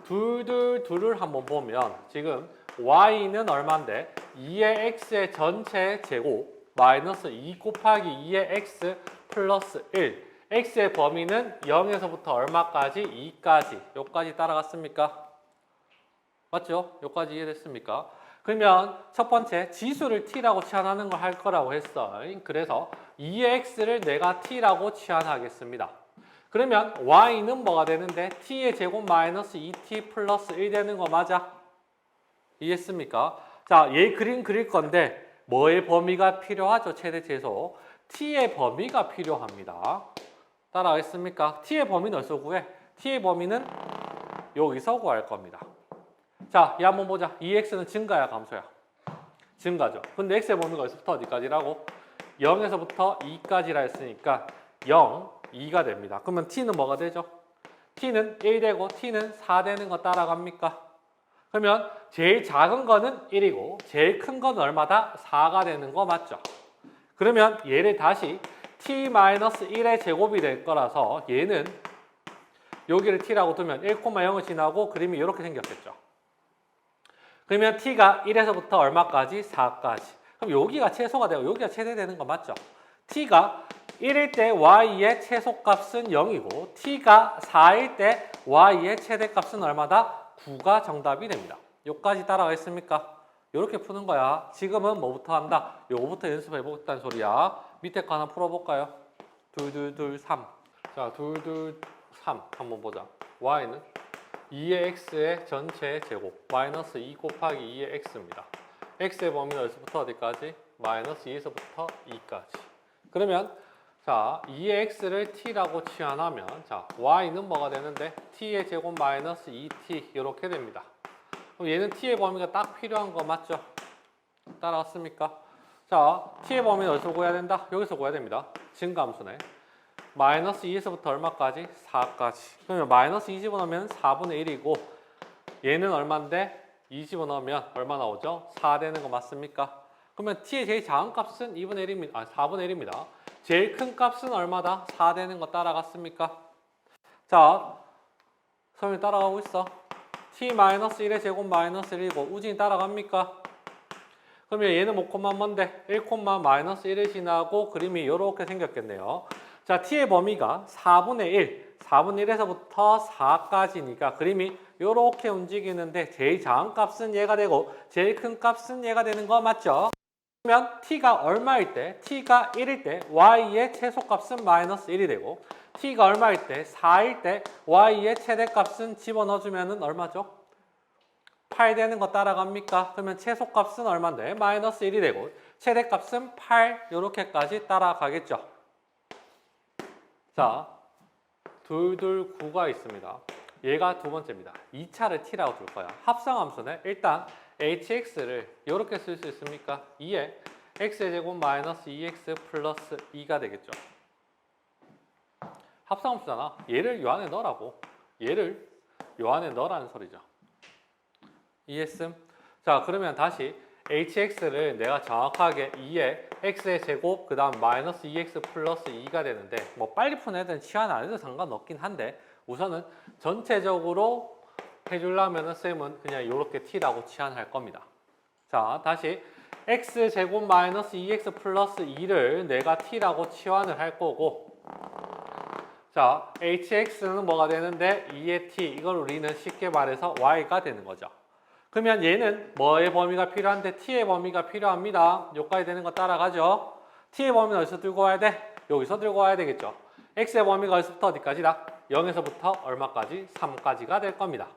둘을 한번 보면 지금 y는 얼마인데 2의 x의 전체 제곱 마이너스 2 곱하기 2의 x 플러스 1 x의 범위는 0에서부터 얼마까지? 2까지 요까지 따라갔습니까? 맞죠? 요까지 이해됐습니까? 그러면 첫 번째 지수를 t라고 치환하는 걸 할 거라고 했어. 그래서 2의 x를 내가 t라고 치환하겠습니다. 그러면 y는 뭐가 되는데 t의 제곱 마이너스 2t 플러스 1 되는 거 맞아? 이해했습니까? 자, 얘 그림 그릴 건데 뭐의 범위가 필요하죠? 최대 최소. t의 범위가 필요합니다. 따라가겠습니까? t의 범위는 어디서 구해? t의 범위는 여기서 구할 겁니다. 자, 얘 한번 보자. 2x는 증가야, 감소야? 증가죠. 근데 x의 범위가 어디서부터 어디까지라고? 0에서부터 2까지라 했으니까 0, 2가 됩니다. 그러면 t는 뭐가 되죠? t는 1 되고 t는 4 되는 거 따라갑니까? 그러면 제일 작은 거는 1이고 제일 큰 건 얼마다? 4가 되는 거 맞죠? 그러면 얘를 다시 t-1의 제곱이 될 거라서 얘는 여기를 t라고 두면 1,0을 지나고 그림이 이렇게 생겼겠죠. 그러면 t가 1에서부터 얼마까지? 4까지. 그럼 여기가 최소가 되고 여기가 최대 되는 거 맞죠? t가 1일 때 y의 최소값은 0이고 t가 4일 때 y의 최대값은 얼마다? 9가 정답이 됩니다. 여기까지 따라가겠습니까? 이렇게 푸는 거야. 지금은 뭐부터 한다? 요거부터 연습해보겠다는 소리야. 밑에 거 하나 풀어볼까요? 2, 3. 자, 2, 3 한번 보자. y는 2의 x의 전체 제곱 마이너스 2 곱하기 2의 x입니다. x의 범위는 어디서부터 어디까지? 마이너스 2에서부터 2까지. 그러면 자, 2의 x를 t라고 치환하면 자, y는 뭐가 되는데 t의 제곱 마이너스 2t 이렇게 됩니다. 그럼 얘는 t의 범위가 딱 필요한 거 맞죠? 따라왔습니까? 자, t의 범위는 어디서 구해야 된다? 여기서 구해야 됩니다. 증가함수네. 마이너스 2에서부터 얼마까지? 4까지. 그러면 마이너스 2 집어넣으면 4분의 1이고 얘는 얼마인데? 2 집어넣으면 얼마 나오죠? 4 되는 거 맞습니까? 그러면 t의 제일 작은 값은 2분의 1입니다. 아, 4분의 1입니다. 제일 큰 값은 얼마다? 4 되는 거 따라갔습니까? 자, 서윤이 따라가고 있어. t-1의 제곱 마이너스 1이고 우진이 따라갑니까? 그러면 얘는 뭐 콤마 뭔데? 1, 마이너스 1을 지나고 그림이 이렇게 생겼겠네요. 자, t의 범위가 4분의 1, 4분의 1에서부터 4까지니까 그림이 이렇게 움직이는데 제일 작은 값은 얘가 되고 제일 큰 값은 얘가 되는 거 맞죠? 그러면 t가 얼마일 때? t가 1일 때 y의 최소값은 마이너스 1이 되고 t가 얼마일 때? 4일 때 y의 최대값은 집어넣어주면 얼마죠? 8 되는 거 따라갑니까? 그러면 최소값은 얼마인데? 마이너스 1이 되고 최대값은 8 이렇게까지 따라가겠죠. 자, 229가 있습니다. 얘가 두 번째입니다. 2차를 t라고 둘 거야. 합성함수는 일단 hx를 이렇게 쓸 수 있습니까? 2에 x의 제곱 마이너스 2x 플러스 2가 되겠죠. 합성함수잖아. 얘를 요 안에 넣으라고. 얘를 요 안에 넣으라는 소리죠. 이해했음? 자, 그러면 다시 hx를 내가 정확하게 2에 x의 제곱 그 다음 마이너스 2x 플러스 2가 되는데 뭐 빨리 푸는 애들은 치환 안 해도 상관없긴 한데 우선은 전체적으로 해주려면 쌤은 그냥 이렇게 t라고 치환할 겁니다. 자, 다시 x 제곱 마이너스 2x 플러스 2를 내가 t라고 치환을 할 거고 자, hx는 뭐가 되는데 2의 t 이걸 우리는 쉽게 말해서 y가 되는 거죠. 그러면 얘는 뭐의 범위가 필요한데 t의 범위가 필요합니다. 여기까지 되는 거 따라가죠. t의 범위는 어디서 들고 와야 돼? 여기서 들고 와야 되겠죠. x의 범위가 어디서부터 어디까지다? 0에서부터 얼마까지? 3까지가 될 겁니다.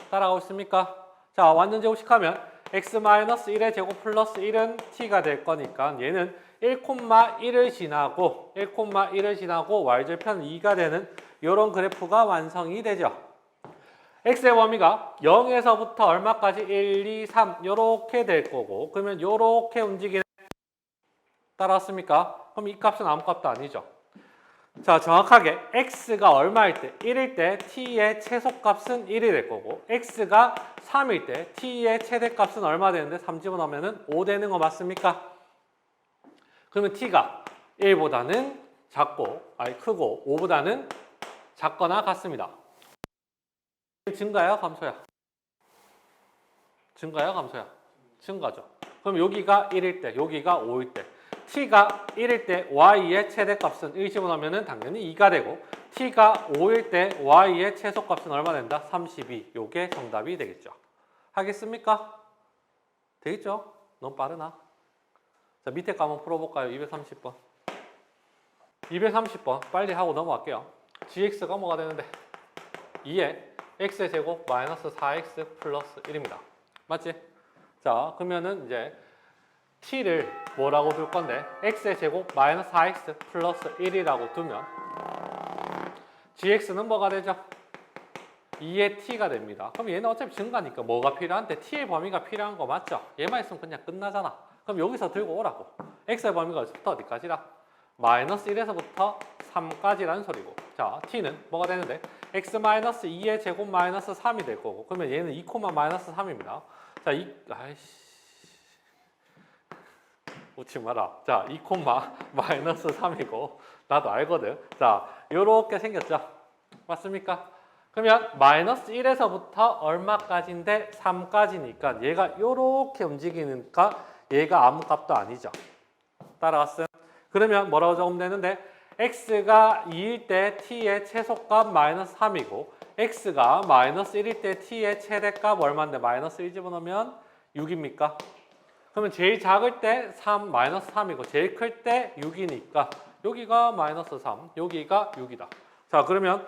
따라가고 있습니까? 자, 완전 제곱식하면 x-1의 제곱 플러스 1은 t가 될 거니까 얘는 1,1을 지나고 1,1을 지나고 y절편 2가 되는 이런 그래프가 완성이 되죠. x의 범위가 0에서부터 얼마까지? 1, 2, 3 이렇게 될 거고 그러면 이렇게 움직이는 따라왔습니까? 그럼 이 값은 아무 값도 아니죠. 자, 정확하게 x가 얼마일 때? 1일 때 t의 최소값은 1이 될 거고 x가 3일 때 t의 최대값은 얼마 되는데 3 집어넣으면 5 되는 거 맞습니까? 그러면 t가 1보다는 작고 크고 5보다는 작거나 같습니다. 증가야 감소야? 증가야 감소야? 증가죠. 그럼 여기가 1일 때 여기가 5일 때 t가 1일 때 y의 최대값은 1 집어넣으면 당연히 2가 되고 t가 5일 때 y의 최소값은 얼마 된다? 32. 요게 정답이 되겠죠. 하겠습니까? 되겠죠? 너무 빠르나? 자, 밑에 거 한번 풀어볼까요? 230번. 230번 빨리 하고 넘어갈게요. gx가 뭐가 되는데? 2에 x의 제곱 마이너스 4x 플러스 1입니다. 맞지? 자, 그러면은 이제 t를 뭐라고 둘 건데 x의 제곱 마이너스 4x 플러스 1이라고 두면 gx는 뭐가 되죠? 2의 t가 됩니다. 그럼 얘는 어차피 증가니까 뭐가 필요한데 t의 범위가 필요한 거 맞죠? 얘만 있으면 그냥 끝나잖아. 그럼 여기서 들고 오라고. x의 범위가 어디서부터 어디까지다? 마이너스 1에서부터 3까지라는 소리고 자, t는 뭐가 되는데 x-2의 제곱 마이너스 3이 될 거고 그러면 얘는 2, 마이너스 3입니다. 자, 웃지 마라. 자, 2, 마이너스 3이고 나도 알거든. 자, 요렇게 생겼죠? 맞습니까? 그러면 마이너스 1에서부터 얼마까지인데 3까지니까 얘가 요렇게 움직이니까 얘가 아무 값도 아니죠. 따라갔어요? 그러면 뭐라고 적으면 되는데 x가 2일 때 t의 최소값 마이너스 3이고 x가 마이너스 1일 때 t의 최대값 얼마인데 마이너스 1 집어넣으면 6입니까? 그러면 제일 작을 때 3, 마이너스 3이고 제일 클 때 6이니까 여기가 마이너스 3, 여기가 6이다. 자, 그러면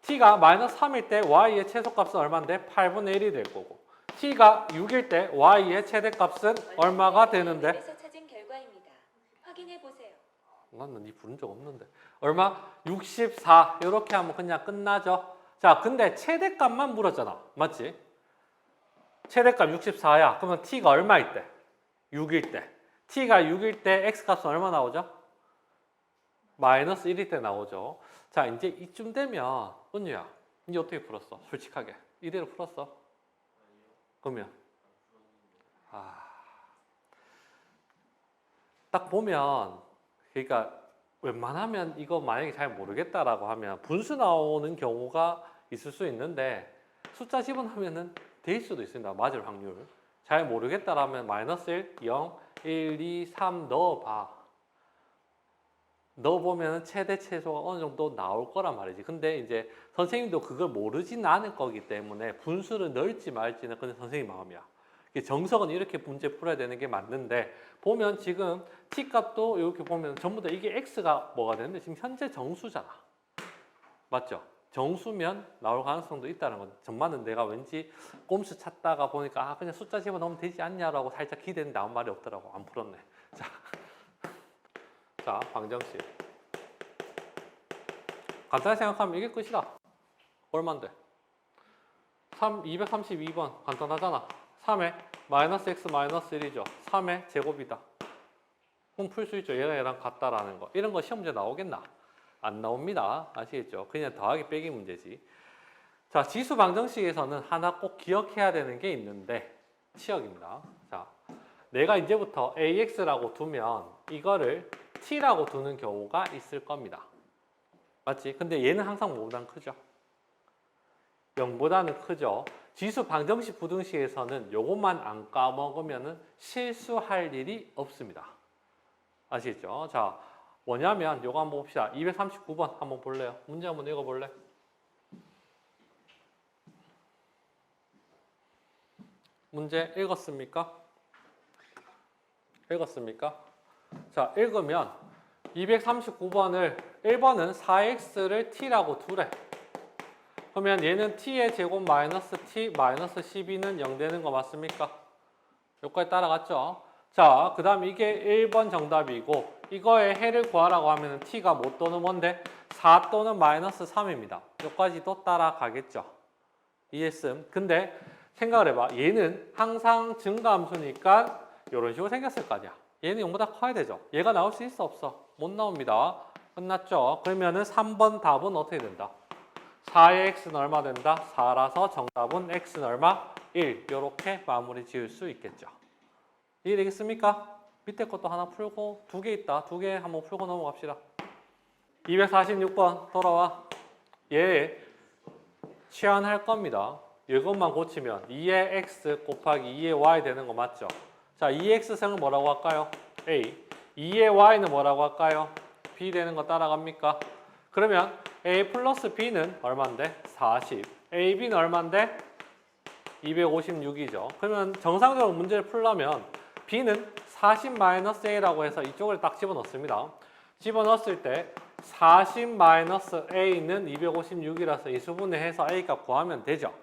t가 마이너스 3일 때 y의 최소값은 얼마인데? 8분의 1이 될 거고 t가 6일 때 y의 최대값은 얼마가 되는데? 찾은 결과입니다. 확인해 보세요. 나는 이 부른 적 없는데 얼마? 64 이렇게 하면 그냥 끝나죠. 자, 근데 최대값만 물었잖아. 맞지? 최대값 64야. 그러면 t가 얼마일 때? 6일 때. t가 6일 때 x값은 얼마 나오죠? 마이너스 1일 때 나오죠. 자, 이제 이쯤 되면 은유야 이제 어떻게 풀었어? 솔직하게 이대로 풀었어? 그러면 딱 보면 그러니까 웬만하면 이거 만약에 잘 모르겠다라고 하면 분수 나오는 경우가 있을 수 있는데 숫자 집어넣으면은 될 수도 있습니다. 맞을 확률. 잘 모르겠다라면 마이너스 1, 0, 1, 2, 3 넣어봐. 넣어보면 최대 최소가 어느 정도 나올 거란 말이지. 근데 이제 선생님도 그걸 모르진 않을 거기 때문에 분수를 넣을지 말지는 그냥 선생님 마음이야. 정석은 이렇게 문제 풀어야 되는 게 맞는데 보면 지금 t값도 이렇게 보면 전부 다 이게 x가 뭐가 되는데 지금 현재 정수잖아. 맞죠? 정수면 나올 가능성도 있다는 건 전반은 내가 왠지 꼼수 찾다가 보니까 아 그냥 숫자 집어넣으면 되지 않냐라고 살짝 기대했는데 아무 말이 없더라고. 안 풀었네. 자 방정식 간단히 생각하면 이게 끝이다. 얼만데? 232번 간단하잖아. 3에 마이너스 x 마이너스 1이죠. 3의 제곱이다. 그럼 풀 수 있죠. 얘랑 같다라는 거. 이런 거 시험 문제 나오겠나? 안 나옵니다. 아시겠죠? 그냥 더하기 빼기 문제지. 자, 지수 방정식에서는 하나 꼭 기억해야 되는 게 있는데 치역입니다. 자, 내가 이제부터 AX라고 두면 이거를 T라고 두는 경우가 있을 겁니다. 맞지? 근데 얘는 항상 뭐보다는 크죠? 0보다는 크죠. 지수 방정식 부등식에서는 요것만 안 까먹으면 실수할 일이 없습니다. 아시겠죠? 자, 뭐냐면 요거 한번 봅시다. 239번 한번 볼래요? 문제 한번 읽어볼래? 문제 읽었습니까? 읽었습니까? 자, 읽으면 239번을 1번은 4x를 t라고 두래. 그러면 얘는 t의 제곱 마이너스 t 마이너스 12는 0 되는 거 맞습니까? 여기까지 따라갔죠? 자, 그 다음 이게 1번 정답이고 이거의 해를 구하라고 하면 t가 뭐 또는 뭔데? 4 또는 마이너스 3입니다. 여기까지도 따라가겠죠? 이해했음? 근데 생각을 해봐. 얘는 항상 증가함수니까 이런 식으로 생겼을 거 아니야. 얘는 0보다 커야 되죠? 얘가 나올 수 있어 없어? 못 나옵니다. 끝났죠? 그러면은 3번 답은 어떻게 된다? 4의 x는 얼마 된다? 4라서 정답은 x는 얼마? 1. 이렇게 마무리 지을 수 있겠죠. 이해되겠습니까? 밑에 것도 하나 풀고 2개 있다. 2개 한번 풀고 넘어갑시다. 246번 돌아와. 얘 치환할 겁니다. 이것만 고치면 2의 x 곱하기 2의 y 되는 거 맞죠? 자, 2의 x승은 뭐라고 할까요? a. 2의 y는 뭐라고 할까요? b 되는 거 따라갑니까? 그러면 a 플러스 b는 얼마인데? 40. a, b는 얼마인데? 256이죠. 그러면 정상적으로 문제를 풀려면 b는 40-a라고 해서 이쪽을 딱 집어넣습니다. 집어넣었을 때 40-a는 256이라서 이 수분에 해서 a 값 구하면 되죠.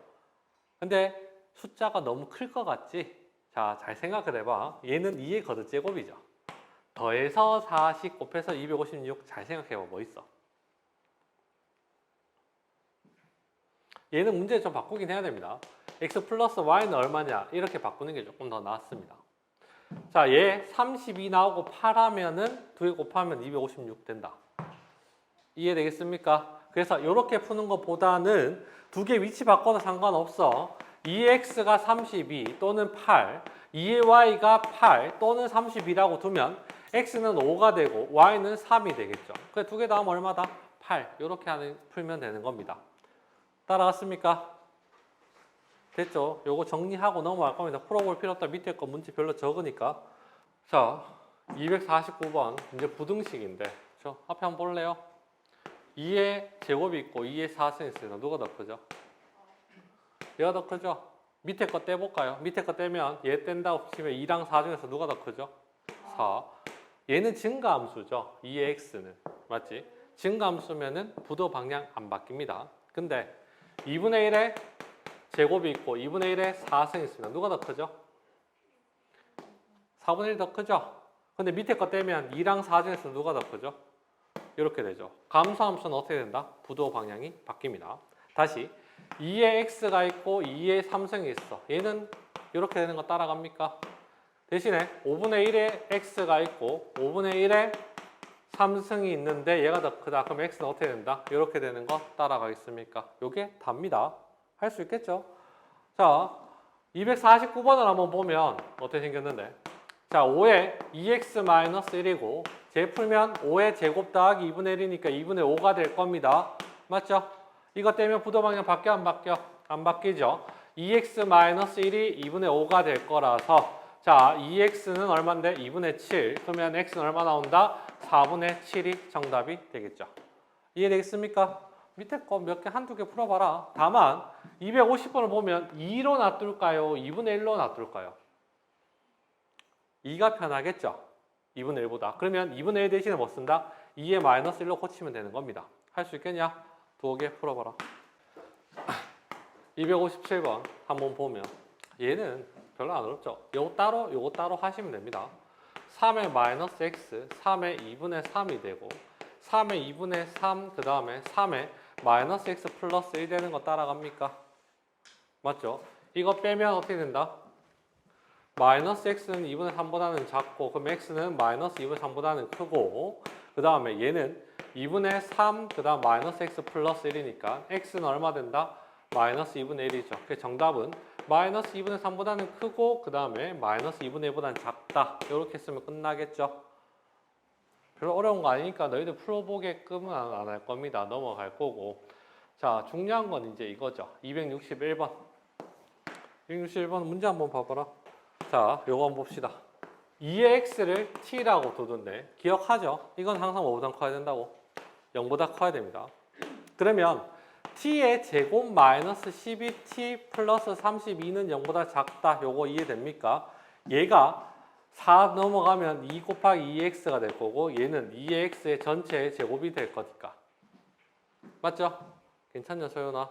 근데 숫자가 너무 클 것 같지? 자, 잘 생각을 해봐. 얘는 2의 거듭제곱이죠. 더해서 40 곱해서 256. 잘 생각해봐. 뭐 있어? 얘는 문제 좀 바꾸긴 해야 됩니다. x 플러스 y는 얼마냐? 이렇게 바꾸는 게 조금 더 낫습니다. 자, 얘 32 나오고 8 하면은 2개 곱하면 256 된다. 이해되겠습니까? 그래서 이렇게 푸는 것보다는 두 개 위치 바꿔도 상관없어. 2x가 32 또는 8, 2의 y가 8 또는 32라고 두면 x는 5가 되고 y는 3이 되겠죠. 그래 두 개 다음 얼마다? 8. 이렇게 풀면 되는 겁니다. 따라갔습니까? 됐죠? 요거 정리하고 넘어갈 겁니다. 풀어볼 필요 없다. 밑에 거 문제 별로 적으니까. 자, 249번 이제 부등식인데 저 앞에 한번 볼래요? 2의 제곱이 있고 2의 4승이 있습니다. 누가 더 크죠? 얘가 더 크죠? 밑에 거 떼볼까요? 밑에 거 떼면 얘 뗀다고 치면 2랑 4 중에서 누가 더 크죠? 4. 얘는 증가함수죠. 2의 x는. 맞지? 증가함수면은 부도 방향 안 바뀝니다. 근데 2분의 1의 제곱이 있고 2분의 1의 4승이 있습니다. 누가 더 크죠? 4분의 1 더 크죠? 근데 밑에 거 떼면 2랑 4 중에서 누가 더 크죠? 이렇게 되죠. 감소함수는 어떻게 된다? 부도 방향이 바뀝니다. 다시 2의 x가 있고 2의 3승이 있어. 얘는 이렇게 되는 거 따라갑니까? 대신에 5분의 1의 x가 있고 5분의 1의 3승이 있는데 얘가 더 크다. 그럼 x는 어떻게 된다? 이렇게 되는 거 따라가겠습니까? 요게 답니다. 할 수 있겠죠? 자, 249번을 한번 보면 어떻게 생겼는데? 자, 5에 2x-1이고 제 풀면 5의 제곱 더하기 2분의 1이니까 2분의 5가 될 겁니다. 맞죠? 이거 떼면 부도방향 바뀌어 안 바뀌어? 안 바뀌죠. 2x-1이 2분의 5가 될 거라서 자 2x는 얼마인데? 2분의 7. 그러면 x는 얼마 나온다? 4분의 7이 정답이 되겠죠. 이해되겠습니까? 밑에 거 몇 개, 한두 개 풀어봐라. 다만 250번을 보면 2로 놔둘까요? 2분의 1로 놔둘까요? 2가 편하겠죠? 2분의 1보다. 그러면 2분의 1 대신에 뭐 쓴다? 2의 마이너스 1로 고치면 되는 겁니다. 할 수 있겠냐? 두어 개 풀어봐라. 257번 한번 보면 얘는 별로 안 어렵죠? 요거 따로 하시면 됩니다. 3의 마이너스 x, 3의 2분의 3이 되고 3의 2분의 3, 그 다음에 3의 마이너스 x 플러스 1 되는 거 따라갑니까? 맞죠? 이거 빼면 어떻게 된다? 마이너스 x는 2분의 3보다는 작고 그럼 x는 마이너스 2분의 3보다는 크고 그 다음에 얘는 2분의 3, 그 다음 마이너스 x 플러스 1이니까 x는 얼마 된다? 마이너스 2분의 1이죠. 그래서 정답은 마이너스 2분의 3보다는 크고 그 다음에 마이너스 2분의 1보다는 작다. 이렇게 쓰면 끝나겠죠. 별로 어려운 거 아니니까 너희들 풀어보게끔은 안 할 겁니다. 넘어갈 거고. 자, 중요한 건 이제 이거죠. 261번. 261번 문제 한번 봐봐라. 자, 요거 한번 봅시다. 2의 x를 t라고 두던데 기억하죠? 이건 항상 뭐보다 커야 된다고? 0보다 커야 됩니다. 그러면 t의 제곱 마이너스 12t 플러스 32는 0보다 작다. 요거 이해됩니까? 얘가 4 넘어가면 2 곱하기 2x가 될 거고 얘는 2x의 전체 제곱이 될 거니까. 맞죠? 괜찮냐 소연아?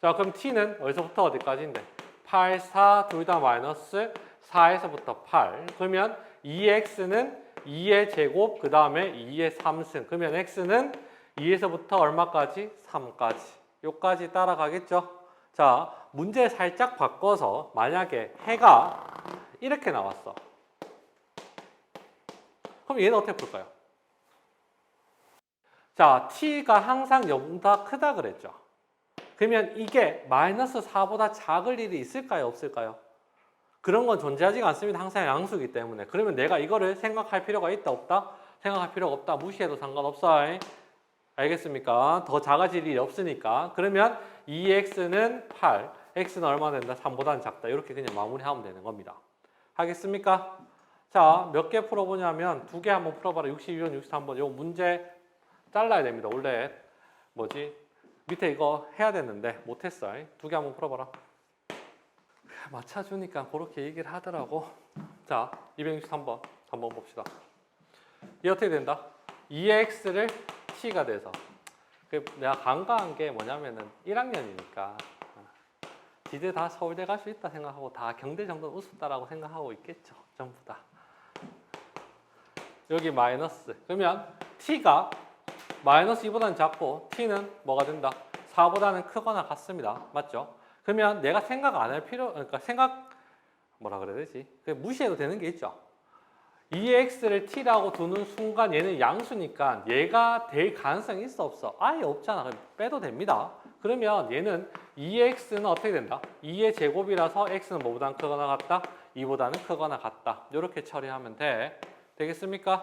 자 그럼 t는 어디서부터 어디까지인데? 8, 4 둘 다 마이너스 4에서부터 8. 그러면 2x는 2의 제곱 그 다음에 2의 3승. 그러면 x는 2에서부터 얼마까지? 3까지. 요까지 따라가겠죠? 자 문제 살짝 바꿔서 만약에 해가 이렇게 나왔어. 그럼 얘는 어떻게 풀까요? 자, t가 항상 0보다 크다 그랬죠. 그러면 이게 마이너스 4보다 작을 일이 있을까요? 없을까요? 그런 건 존재하지가 않습니다. 항상 양수이기 때문에. 그러면 내가 이거를 생각할 필요가 있다 없다? 생각할 필요가 없다. 무시해도 상관없어. 알겠습니까? 더 작아질 일이 없으니까. 그러면 2x는 8, x는 얼마 된다? 3보다는 작다. 이렇게 그냥 마무리하면 되는 겁니다. 하겠습니까? 자, 몇 개 풀어보냐면 두 개 한번 풀어봐라. 62번, 63번. 요 문제 잘라야 됩니다. 원래 뭐지? 밑에 이거 해야 되는데 못했어. 두 개 한번 풀어봐라. 맞춰주니까 그렇게 얘기를 하더라고. 자, 263번 한번 봅시다. 이게 어떻게 된다? 2x를 t가 돼서 내가 간과한 게 뭐냐면은 1학년이니까 지들 다 서울대 갈 수 있다 생각하고 다 경대 정도는 우습다라고 생각하고 있겠죠. 전부 다. 여기 마이너스. 그러면 t가 마이너스 2보다는 작고 t는 뭐가 된다? 4보다는 크거나 같습니다. 맞죠? 그러면 내가 생각 안 할 필요, 그러니까 뭐라 그래야 되지? 무시해도 되는 게 있죠. 2x를 t라고 두는 순간 얘는 양수니까 얘가 될 가능성이 있어 없어? 아예 없잖아. 그럼 빼도 됩니다. 그러면 얘는 2x는 어떻게 된다? 2의 제곱이라서 x는 뭐보다는 크거나 같다? 2보다는 크거나 같다. 이렇게 처리하면 돼. 되겠습니까?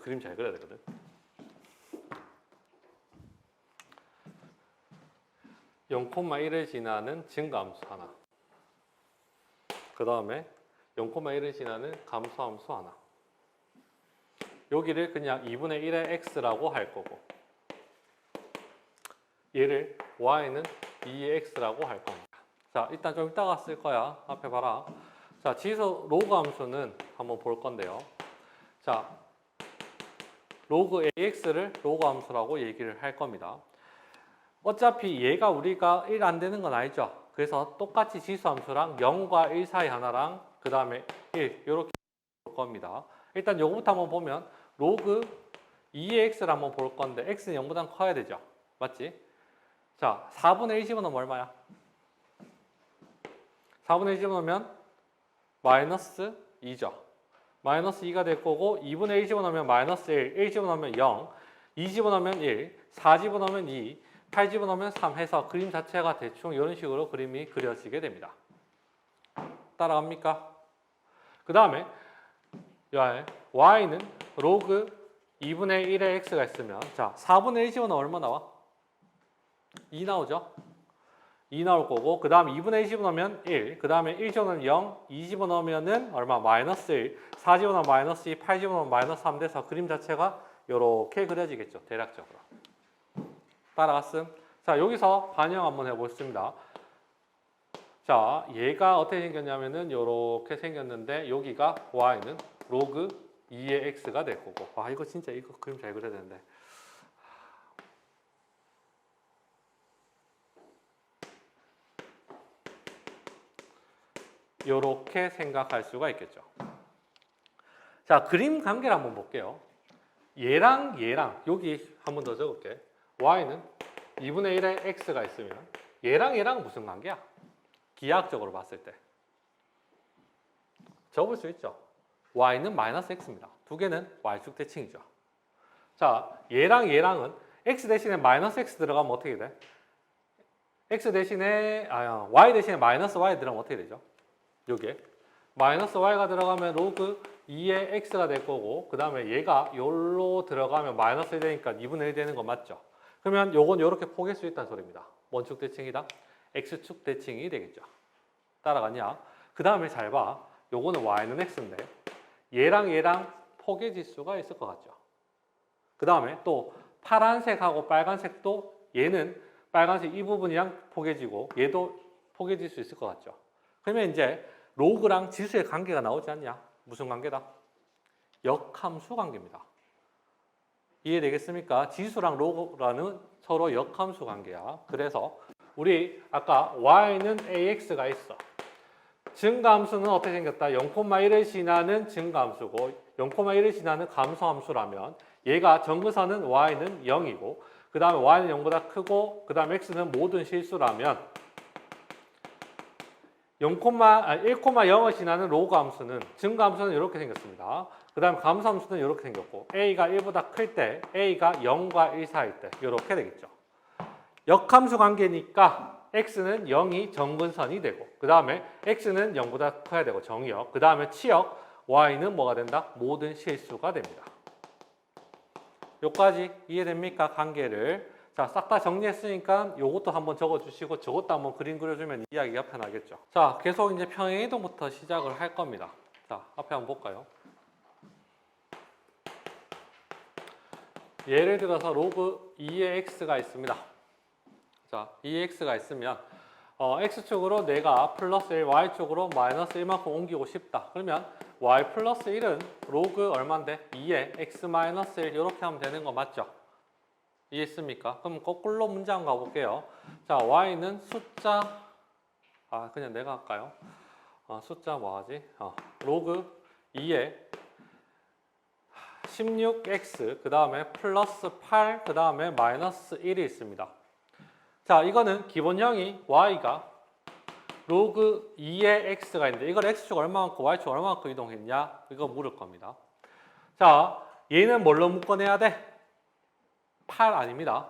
그림 잘 그려야 되거든. (0,1을) 지나는 증가함수 하나. 그 다음에 (0,1을) 지나는 감소함수 하나. 여기를 그냥 2분의 1의 x라고 할 거고 얘를 y는 2의 x라고 할 겁니다. 자, 일단 좀 이따가 쓸 거야. 앞에 봐라. 자, 지수 로그 함수는 한번 볼 건데요. 자, 로그 ax를 로그 함수라고 얘기를 할 겁니다. 어차피 얘가 우리가 1 안 되는 건 알죠? 그래서 똑같이 지수 함수랑 0과 1 사이 하나랑 그 다음에 1 이렇게 볼 겁니다. 일단 요거부터 한번 보면 로그 2x를 한번 볼 건데 x는 0보다 커야 되죠? 맞지? 자, 4분의 1 집어넣으면 얼마야? 4분의 1 집어넣으면 마이너스 2죠. 마이너스 2가 될 거고 2분의 1 집어넣으면 마이너스 1 집어넣으면 0, 2 집어넣으면 1, 4 집어넣으면 2, 8 집어넣으면 3 해서 그림 자체가 대충 이런 식으로 그림이 그려지게 됩니다. 따라갑니까? 그 다음에 y는 로그 2분의 1의 x가 있으면 자 4분의 1 집어넣으면 얼마 나와? 2 나오죠? 2 나올 거고 그 다음에 2분의 1 집어넣으면 1, 그 다음에 1 집어넣으면 0, 2 집어넣으면 얼마? 마이너스 1, 4 집어넣으면 마이너스 2, 8 집어넣으면 마이너스 3 돼서 그림 자체가 이렇게 그려지겠죠. 대략적으로. 따라갔음? 자 여기서 반영 한번 해보겠습니다. 자 얘가 어떻게 생겼냐면은 이렇게 생겼는데 여기가 y는 로그 2의 x가 될 거고 와 이거 진짜 이거 그림 잘 그려야 되는데 이렇게 생각할 수가 있겠죠. 자, 그림 관계를 한번 볼게요. 얘랑 여기 한번 더 적을게. y는 2분의 1의 x가 있으면 얘랑 무슨 관계야? 기하학적으로 봤을 때. 적을 수 있죠. y는 마이너스 x입니다. 두 개는 y축 대칭이죠. 자, 얘랑은 x 대신에 마이너스 x 들어가면 어떻게 돼? x 대신에 y 대신에 마이너스 y 들어가면 어떻게 되죠? 요게 마이너스 y가 들어가면 로그 2의 x가 될 거고 그 다음에 얘가 요로 들어가면 마이너스 1 되니까 2분의 1 되는 거 맞죠? 그러면 요건 요렇게 포개할 수 있다는 소리입니다. 원축 대칭이다? x축 대칭이 되겠죠. 따라가냐? 그 다음에 잘 봐. 요거는 y는 x인데 얘랑 포개질 수가 있을 것 같죠. 그 다음에 또 파란색하고 빨간색도 얘는 빨간색 이 부분이랑 포개지고 얘도 포개질 수 있을 것 같죠. 그러면 이제 로그랑 지수의 관계가 나오지 않냐? 무슨 관계다? 역함수 관계입니다. 이해되겠습니까? 지수랑 로그라는 서로 역함수 관계야. 그래서 우리 아까 y는 ax가 있어. 증가함수는 어떻게 생겼다? 0,1을 지나는 증가함수고 0,1을 지나는 감소함수라면 얘가 정근선은 y는 0이고 그 다음에 y는 0보다 크고 그 다음에 x는 모든 실수라면 1,0을 지나는 로그 함수는 증가함수는 이렇게 생겼습니다. 그 다음에 감소함수는 이렇게 생겼고 a가 1보다 클 때 a가 0과 1 사이일 때 이렇게 되겠죠. 역함수 관계니까 x는 0이 정근선이 되고 그 다음에 x는 0보다 커야 되고 정의역 그 다음에 치역 y는 뭐가 된다? 모든 실수가 됩니다. 여기까지 이해됩니까? 관계를 자, 싹 다 정리했으니까 요것도 한번 적어주시고 저것도 한번 그림 그려주면 이해하기가 편하겠죠. 자, 계속 이제 평행이동부터 시작을 할 겁니다. 자, 앞에 한번 볼까요? 예를 들어서 로그 2의 x가 있습니다. 자, 2의 x가 있으면 x축으로 내가 플러스 1, y축으로 마이너스 1만큼 옮기고 싶다. 그러면 y 플러스 1은 로그 얼마인데? 2의 x 마이너스 1 이렇게 하면 되는 거 맞죠? 이해했습니까? 그럼 거꾸로 문제 한번 가볼게요. 자, y는 숫자 그냥 내가 할까요? 숫자 뭐 하지? 로그 2의 16x 그 다음에 플러스 8 그 다음에 마이너스 1이 있습니다. 자, 이거는 기본형이 y가 로그 2의 x가 있는데 이걸 x축 얼마만큼 y축 얼마만큼 이동했냐? 이거 물을 겁니다. 자, 얘는 뭘로 묶어내야 돼? 8 아닙니다.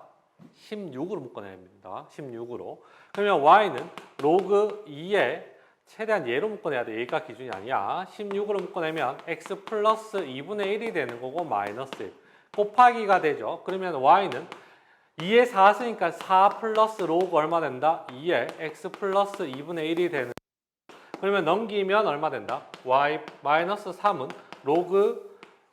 16으로 묶어내야 됩니다. 16으로. 그러면 y는 로그 2의 최대한 얘로 묶어내야 돼. 얘가 기준이 아니야. 16으로 묶어내면 x 플러스 2분의 1이 되는 거고 마이너스 1. 곱하기가 되죠. 그러면 y는 2에 4 쓰니까 4 플러스 로그 얼마 된다? 2에 x 플러스 2분의 1이 되는 그러면 넘기면 얼마 된다? y 마이너스 3은 로그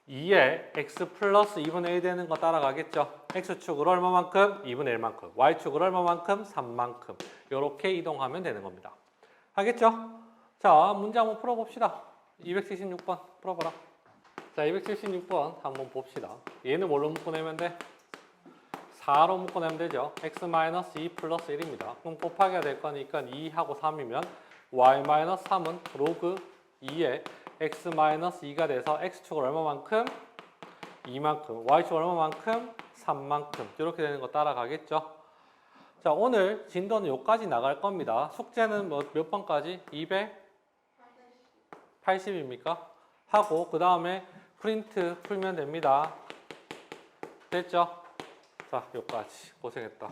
2에 x 플러스 2분의 1 되는 거 따라가겠죠? x축으로 얼마만큼? 2분의 1만큼 y축으로 얼마만큼? 3만큼 이렇게 이동하면 되는 겁니다. 하겠죠? 자, 문제 한번 풀어봅시다. 276번 풀어봐라. 자, 276번 한번 봅시다. 얘는 뭘로 묶어내면 돼? 4로 묶어내면 되죠. x-2 플러스 1입니다. 그럼 곱하기가 될 거니까 2하고 3이면 y-3은 로그 2에 x-2가 돼서 x축을 얼마만큼? 2만큼 y축을 얼마만큼? 3만큼 이렇게 되는 거 따라가겠죠. 자, 오늘 진도는 여기까지 나갈 겁니다. 숙제는 몇 번까지? 80입니까? 하고 그 다음에 프린트 풀면 됩니다. 됐죠? 자, 여기까지 고생했다.